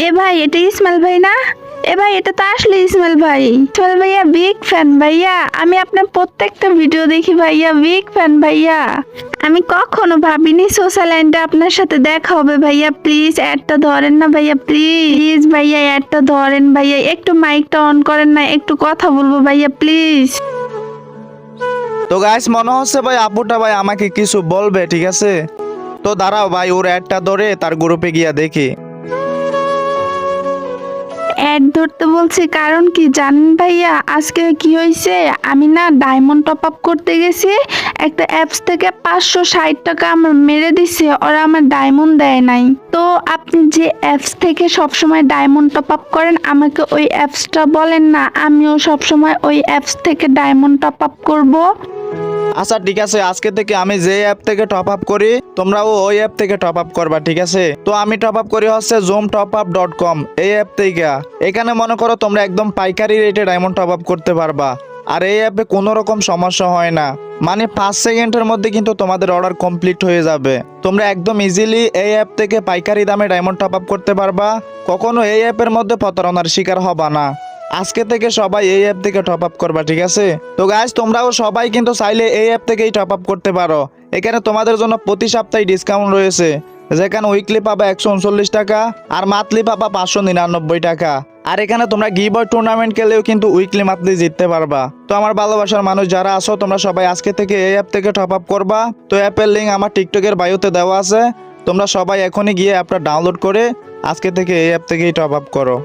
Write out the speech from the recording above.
এ ভাই এটা ইসমাইল ভাই না? এ ভাই এটা তো আসলে ইসমাইল ভাই। ইসমাইল ভাইয়া বিগ ফ্যান ভাইয়া, আমি আপনার প্রত্যেকটা ভিডিও দেখি ভাইয়া, বিগ ফ্যান ভাইয়া। আমি কখনো ভাবিনি সোশ্যাল লাইনটা আপনার সাথে দেখা হবে ভাইয়া। প্লিজ অ্যাডটা ধরেন না ভাইয়া, প্লিজ ভাইয়া অ্যাডটা ধরেন ভাইয়া, একটু মাইকটা অন করেন না, একটু কথা বলবো ভাইয়া প্লিজ। তো গাইস মনে হচ্ছে ভাই আপুটা ভাই আমাকে কিছু বলবে, ঠিক আছে? তো দাঁড়াও ভাই ওর অ্যাডটা ধরে তার গ্রুপে গিয়া দেখি। অ্যাড ধরতে বলছি কারণ কি জানেন ভাইয়া, আজকে কি হয়েছে, আমি না ডায়মন্ড টপ আপ করতে গেছি, একটা অ্যাপস থেকে 560 টাকা আমার মেরে দিছে, ওরা আমার ডায়মন্ড দেয় নাই। তো আপনি যে অ্যাপস থেকে সবসময় ডায়মন্ড টপ আপ করেন, আমাকে ওই অ্যাপসটা বলেন না, আমিও সবসময় ওই অ্যাপস থেকে ডায়মন্ড টপ আপ করবো। আচ্ছা ঠিক আছে, আজকে থেকে আমি যে অ্যাপ থেকে টপ আপ করি তোমরাও ওই অ্যাপ থেকে টপ আপ করবা, ঠিক আছে? তো আমি টপ আপ করি হচ্ছে zoomtopup.com এই অ্যাপ থেকে। এখানে মনে করো তোমরা একদম পাইকারি রেটে ডায়মন্ড টপ আপ করতে পারবা। আর এই অ্যাপে কোনো রকম সমস্যা হয় না, মানে 5 সেকেন্ডের মধ্যে কিন্তু তোমাদের অর্ডার কমপ্লিট হয়ে যাবে। তোমরা একদম ইজিলি এই অ্যাপ থেকে পাইকারি দামে ডায়মন্ড টপ আপ করতে পারবা, কখনো এই অ্যাপের মধ্যে প্রতারণার শিকার হবা না। আজকে থেকে সবাই এই অ্যাপ থেকে টপ আপ করবা, ঠিক আছে? তো গাইস তোমরাও সবাই কিন্তু চাইলে এই অ্যাপ থেকেই টপ আপ করতে পারো। এখানে তোমাদের জন্য প্রতি সপ্তাহে ডিসকাউন্ট রয়েছে, যেখানে উইকলি পাবা 139 টাকা আর মান্থলি পাবা 599 টাকা। আর এখানে তোমরা গিভঅ্যাওয়ে টুর্নামেন্ট খেলেও কিন্তু উইকলি মান্থলি জিততে পারবা। তো আমার ভালোবাসার মানুষ যারা আছো তোমরা সবাই আজকে থেকে এই অ্যাপ থেকে টপ আপ করবা। তো অ্যাপের লিঙ্ক আমার টিকটকের বায়োতে দেওয়া আছে, তোমরা সবাই এখনই গিয়ে অ্যাপটা ডাউনলোড করে আজকে থেকে এই অ্যাপ থেকেই টপ আপ করো।